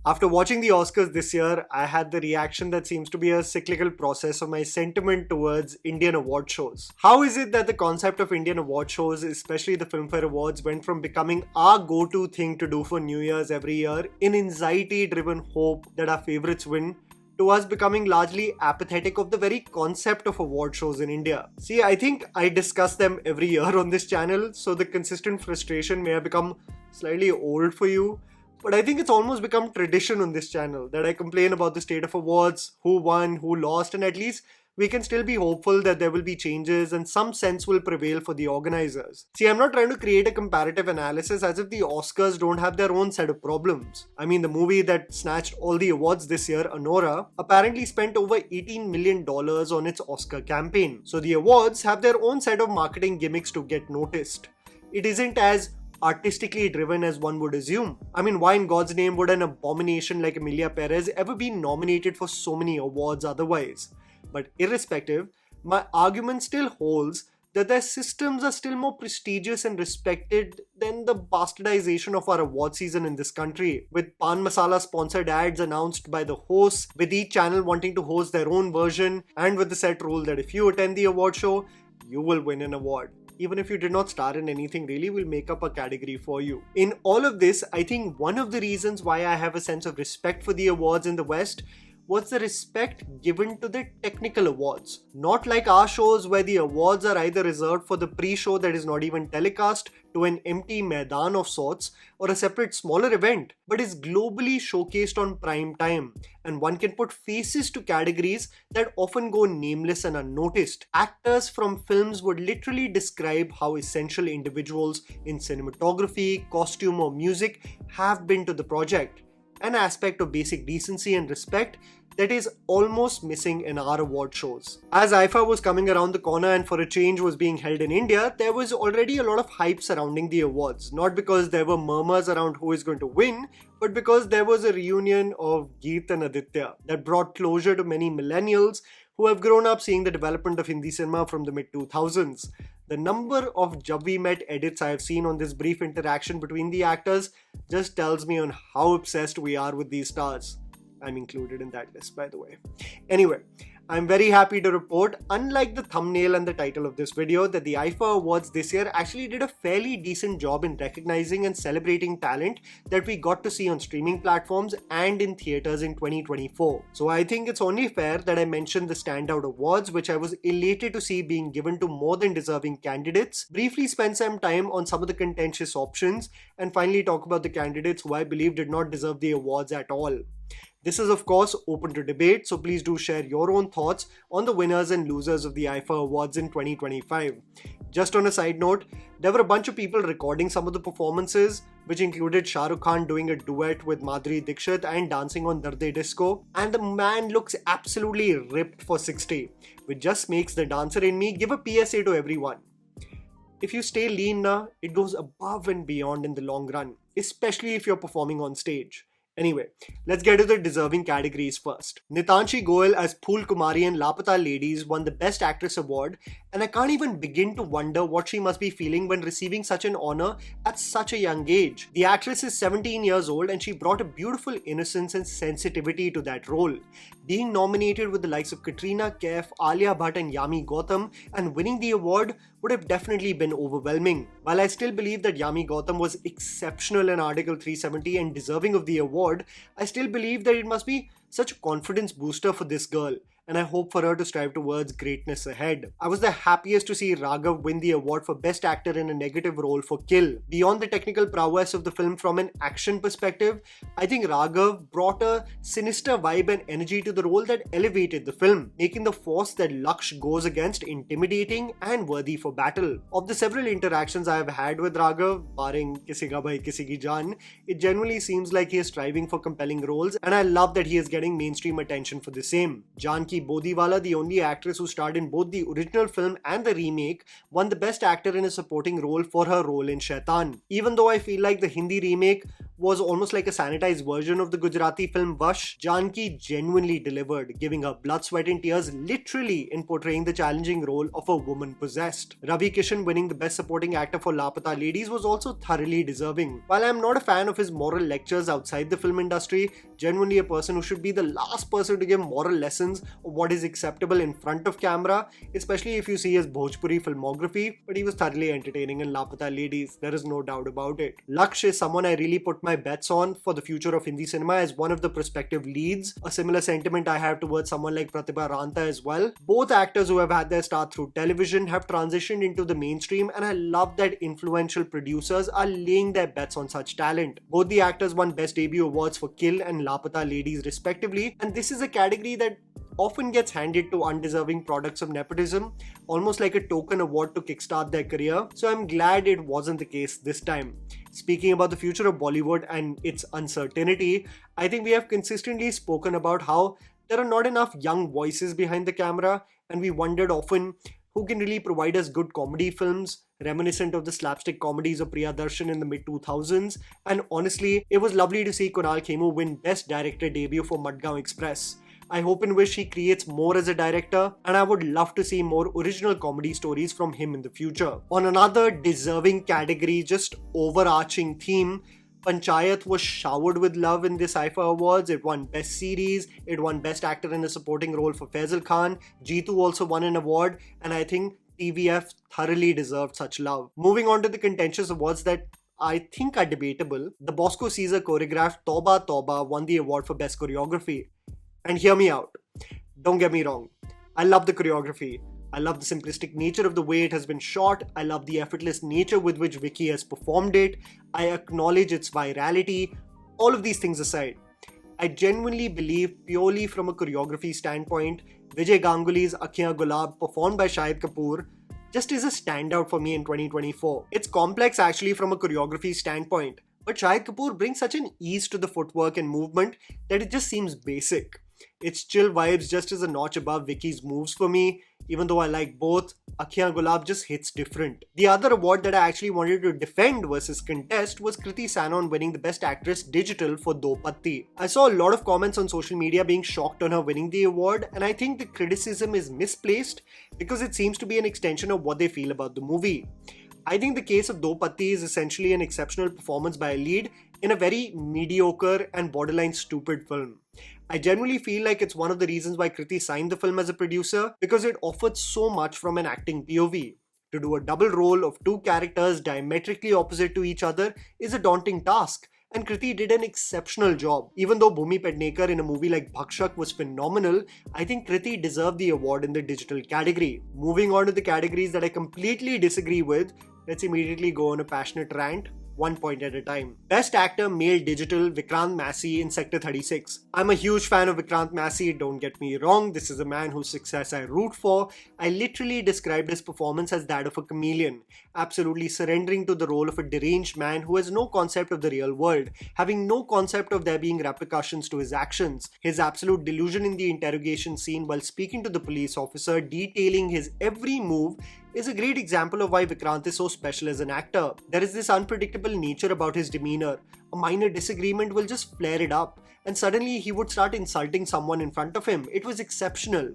After watching the Oscars this year, I had the reaction that seems to be a cyclical process of my sentiment towards Indian award shows. How is it that the concept of Indian award shows, especially the Filmfare Awards, went from becoming our go-to thing to do for New Year's every year in anxiety-driven hope that our favorites win, to us becoming largely apathetic of the very concept of award shows in India? See, I think I discuss them every year on this channel, so the consistent frustration may have become slightly old for you. But I think it's almost become tradition on this channel that I complain about the state of awards, who won, who lost, and at least we can still be hopeful that there will be changes and some sense will prevail for the organizers. See, I'm not trying to create a comparative analysis as if the Oscars don't have their own set of problems. I mean, the movie that snatched all the awards this year, Anora, apparently spent over $18 million on its Oscar campaign. So the awards have their own set of marketing gimmicks to get noticed. It isn't as artistically driven as one would assume. I mean, why in God's name would an abomination like Emilia Perez ever be nominated for so many awards otherwise? But irrespective, my argument still holds that their systems are still more prestigious and respected than the bastardization of our award season in this country, with Pan Masala sponsored ads announced by the hosts, with each channel wanting to host their own version, and with the set rule that if you attend the award show, you will win an award. Even if you did not star in anything really, we'll make up a category for you. In all of this, I think one of the reasons why I have a sense of respect for the awards in the West was the respect given to the technical awards. Not like our shows where the awards are either reserved for the pre-show that is not even telecast to an empty maidan of sorts or a separate smaller event, but is globally showcased on prime time, and one can put faces to categories that often go nameless and unnoticed. Actors from films would literally describe how essential individuals in cinematography, costume or music have been to the project. An aspect of basic decency and respect that is almost missing in our award shows. As IIFA was coming around the corner and for a change was being held in India, there was already a lot of hype surrounding the awards. Not because there were murmurs around who is going to win, but because there was a reunion of Geet and Aditya that brought closure to many millennials who have grown up seeing the development of Hindi cinema from the mid-2000s. The number of Jab We Met edits I have seen on this brief interaction between the actors just tells me on how obsessed we are with these stars. I'm included in that list, by the way. Anyway, I'm very happy to report, unlike the thumbnail and the title of this video, that the IIFA Awards this year actually did a fairly decent job in recognizing and celebrating talent that we got to see on streaming platforms and in theatres in 2024. So I think it's only fair that I mention the standout awards, which I was elated to see being given to more than deserving candidates, briefly spend some time on some of the contentious options, and finally talk about the candidates who I believe did not deserve the awards at all. This is of course open to debate, so please do share your own thoughts on the winners and losers of the IIFA Awards in 2025. Just on a side note, there were a bunch of people recording some of the performances, which included Shahrukh doing a duet with Madhuri Dixit and dancing on Darde Disco, and the man looks absolutely ripped for 60, which just makes the dancer in me give a PSA to everyone. If you stay lean na, it goes above and beyond in the long run, especially if you're performing on stage. Anyway, let's get to the deserving categories first. Nitanshi Goyal as Phool Kumari in Lapata Ladies won the Best Actress Award, and I can't even begin to wonder what she must be feeling when receiving such an honor at such a young age. The actress is 17 years old and she brought a beautiful innocence and sensitivity to that role. Being nominated with the likes of Katrina Kaif, Alia Bhatt and Yami Gautam and winning the award would have definitely been overwhelming. While I still believe that Yami Gautam was exceptional in Article 370 and deserving of the award, I still believe that it must be such a confidence booster for this girl, and I hope for her to strive towards greatness ahead. I was the happiest to see Raghav win the award for Best Actor in a Negative Role for Kill. Beyond the technical prowess of the film from an action perspective, I think Raghav brought a sinister vibe and energy to the role that elevated the film, making the force that Laksh goes against intimidating and worthy for battle. Of the several interactions I have had with Raghav, barring Kisi Ka Bhai Kisi Ki Jaan, it genuinely seems like he is striving for compelling roles, and I love that he is getting mainstream attention for the same. Janki Bodhiwala, the only actress who starred in both the original film and the remake, won the Best Actor in a Supporting Role for her role in Shaitan. Even though I feel like the Hindi remake was almost like a sanitized version of the Gujarati film Vash, Janki genuinely delivered, giving her blood, sweat and tears literally in portraying the challenging role of a woman possessed. Ravi Kishan winning the Best Supporting Actor for Lapata Ladies was also thoroughly deserving. While I am not a fan of his moral lectures outside the film industry, genuinely a person who should be the last person to give moral lessons of what is acceptable in front of camera, especially if you see his Bhojpuri filmography, but he was thoroughly entertaining in Lapata Ladies, there is no doubt about it. Laksh is someone I really put my bets on for the future of Hindi cinema as one of the prospective leads. A similar sentiment I have towards someone like Pratibha Ranta as well. Both actors who have had their start through television have transitioned into the mainstream, and I love that influential producers are laying their bets on such talent. Both the actors won Best Debut awards for Kill and Lapata Ladies respectively, and this is a category that often gets handed to undeserving products of nepotism, almost like a token award to kickstart their career. So I'm glad it wasn't the case this time. Speaking about the future of Bollywood and its uncertainty, I think we have consistently spoken about how there are not enough young voices behind the camera, and we wondered often who can really provide us good comedy films, reminiscent of the slapstick comedies of Priyadarshan in the mid-2000s. And honestly, it was lovely to see Kunal Khemu win Best Director debut for Madgaon Express. I hope and wish he creates more as a director, and I would love to see more original comedy stories from him in the future. On another deserving category, just overarching theme, Panchayat was showered with love in this IIFA Awards. It won Best Series, it won Best Actor in a Supporting Role for Faisal Khan. Jeetu also won an award, and I think TVF thoroughly deserved such love. Moving on to the contentious awards that I think are debatable, the Bosco Caesar choreographed Toba Toba won the award for Best Choreography. And hear me out, don't get me wrong, I love the choreography, I love the simplistic nature of the way it has been shot, I love the effortless nature with which Vicky has performed it, I acknowledge its virality. All of these things aside, I genuinely believe purely from a choreography standpoint, Vijay Ganguly's Akhiyan Gulab performed by Shahid Kapoor just is a standout for me in 2024. It's complex actually from a choreography standpoint, but Shahid Kapoor brings such an ease to the footwork and movement that it just seems basic. Its chill vibes just is a notch above Vicky's moves for me. Even though I like both, Akhiyan Gulab just hits different. The other award that I actually wanted to defend versus contest was Kriti Sanon winning the Best Actress Digital for Do Patti. I saw a lot of comments on social media being shocked on her winning the award, and I think the criticism is misplaced because it seems to be an extension of what they feel about the movie. I think the case of Do Patti is essentially an exceptional performance by a lead in a very mediocre and borderline stupid film. I genuinely feel like it's one of the reasons why Kriti signed the film as a producer, because it offered so much from an acting POV. To do a double role of two characters diametrically opposite to each other is a daunting task, and Kriti did an exceptional job. Even though Bhumi Pednekar in a movie like Bhakshak was phenomenal, I think Kriti deserved the award in the digital category. Moving on to the categories that I completely disagree with, let's immediately go on a passionate rant, 1 point at a time. Best Actor Male Digital, Vikrant Massey in Sector 36. I'm a huge fan of Vikrant Massey, don't get me wrong, this is a man whose success I root for. I literally described his performance as that of a chameleon, absolutely surrendering to the role of a deranged man who has no concept of the real world, having no concept of there being repercussions to his actions. His absolute delusion in the interrogation scene while speaking to the police officer, detailing his every move, is a great example of why Vikrant is so special as an actor. There is this unpredictable nature about his demeanor. A minor disagreement will just flare it up, and suddenly he would start insulting someone in front of him. It was exceptional.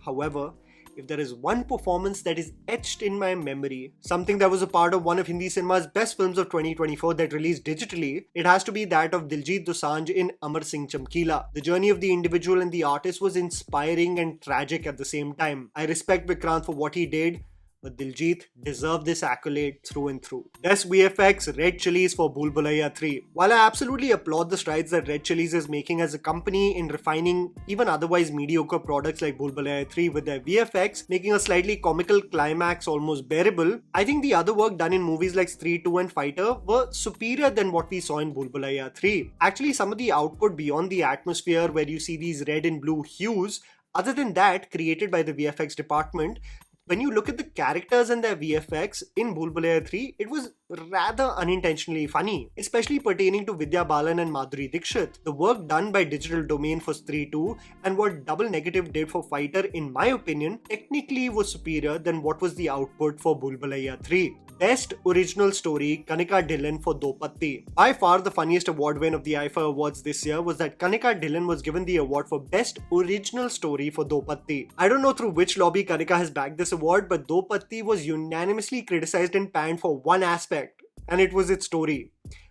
However, if there is one performance that is etched in my memory, something that was a part of one of Hindi cinema's best films of 2024 that released digitally, it has to be that of Diljit Dosanjh in Amar Singh Chamkila. The journey of the individual and the artist was inspiring and tragic at the same time. I respect Vikrant for what he did, but Diljit deserved this accolade through and through. Best VFX, Red Chillies for Bhool Bhulaiyaa 3. While I absolutely applaud the strides that Red Chillies is making as a company in refining even otherwise mediocre products like Bhool Bhulaiyaa 3 with their VFX, making a slightly comical climax almost bearable, I think the other work done in movies like Stree 2 and Fighter were superior than what we saw in Bhool Bhulaiyaa 3. Actually, some of the output beyond the atmosphere where you see these red and blue hues, other than that, created by the VFX department, when you look at the characters and their VFX in Bhool Bhulaiyaa 3, it was rather unintentionally funny, especially pertaining to Vidya Balan and Madhuri Dixit. The work done by Digital Domain for Stree 2 and what Double Negative did for Fighter, in my opinion, technically was superior than what was the output for Bhool Bhulaiyaa 3. Best Original Story, Kanika Dhillon for Do Patti. By far the funniest award win of the IIFA Awards this year was that Kanika Dhillon was given the award for Best Original Story for Do Patti. I don't know through which lobby Kanika has bagged this award, but Do Patti was unanimously criticized and panned for one aspect, and it was its story.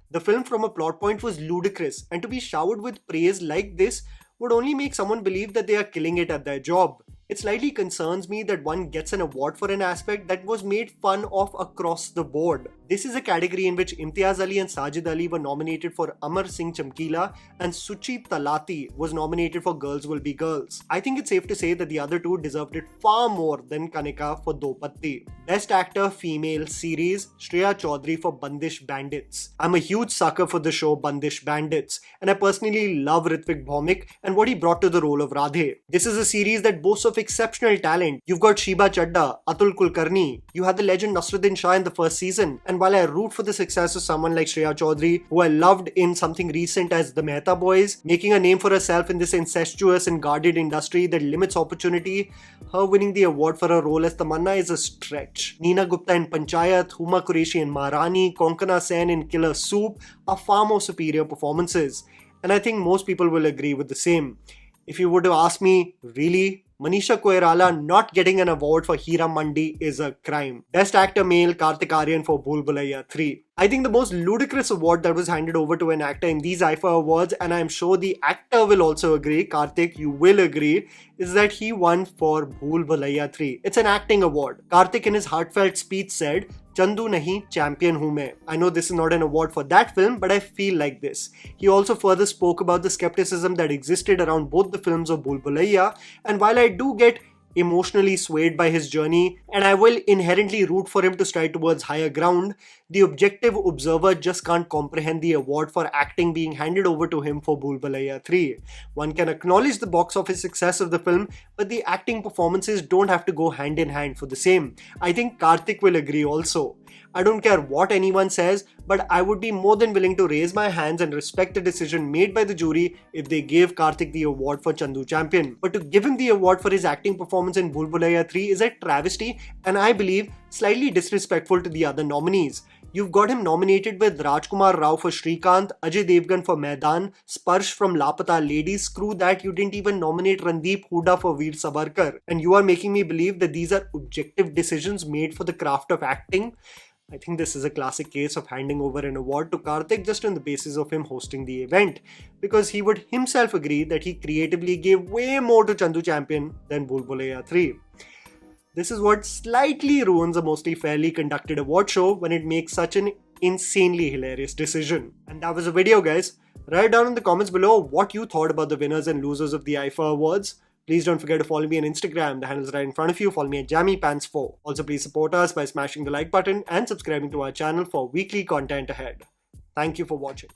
The film from a plot point was ludicrous, and to be showered with praise like this would only make someone believe that they are killing it at their job. It slightly concerns me that one gets an award for an aspect that was made fun of across the board. This is a category in which Imtiaz Ali and Sajid Ali were nominated for Amar Singh Chamkila and Suchi Talati was nominated for Girls Will Be Girls. I think it's safe to say that the other two deserved it far more than Kanika for Do Patti. Best Actor Female Series, Shreya Chaudhary for Bandish Bandits. I'm a huge sucker for the show Bandish Bandits, and I personally love Ritwik Bhaumik and what he brought to the role of Radhe. This is a series that boasts of exceptional talent. You've got Sheba Chadda, Atul Kulkarni, you had the legend Nasruddin Shah in the first season, and while I root for the success of someone like Shreya Chaudhary, who I loved in something recent as The Mehta Boys, making a name for herself in this incestuous and guarded industry that limits opportunity, her winning the award for her role as Tamanna is a stretch. Neena Gupta in Panchayat, Huma Qureshi in Maharani, Konkana Sen in Killer Soup are far more superior performances, and I think most people will agree with the same. If you were to ask me, really? Manisha Koirala not getting an award for Hira Mandi is a crime. Best Actor Male, Kartik Aaryan for Bhool Bhulaiyaa 3. I think the most ludicrous award that was handed over to an actor in these IIFA awards, and I'm sure the actor will also agree, Kartik, you will agree, is that he won for Bhool Bhulaiyaa 3. It's an acting award. Kartik in his heartfelt speech said, "Chandu nahi, champion hu main." I know this is not an award for that film, but I feel like this. He also further spoke about the skepticism that existed around both the films of Bhool Bhulaiyaa, and while I do get emotionally swayed by his journey, and I will inherently root for him to stride towards higher ground, the objective observer just can't comprehend the award for acting being handed over to him for Bhool Bhulaiyaa 3. One can acknowledge the box office success of the film, but the acting performances don't have to go hand in hand for the same. I think Kartik will agree also. I don't care what anyone says, but I would be more than willing to raise my hands and respect the decision made by the jury if they gave Kartik the award for Chandu Champion. But to give him the award for his acting performance in Bhool Bhulaiyaa 3 is a travesty, and I believe slightly disrespectful to the other nominees. You've got him nominated with Rajkumar Rao for Shrikant, Ajay Devgan for Maidan, Sparsh from Lapata Ladies. Screw that, you didn't even nominate Randeep Hooda for Veer Savarkar. And you are making me believe that these are objective decisions made for the craft of acting. I think this is a classic case of handing over an award to Kartik just on the basis of him hosting the event, because he would himself agree that he creatively gave way more to Chandu Champion than Bhool Bhulaiyaa 3. This is what slightly ruins a mostly fairly conducted award show when it makes such an insanely hilarious decision. And that was the video, guys. Write down in the comments below what you thought about the winners and losers of the IIFA Awards. Please don't forget to follow me on Instagram. The handle's right in front of you. Follow me at JammyPants4. Also, please support us by smashing the like button and subscribing to our channel for weekly content ahead. Thank you for watching.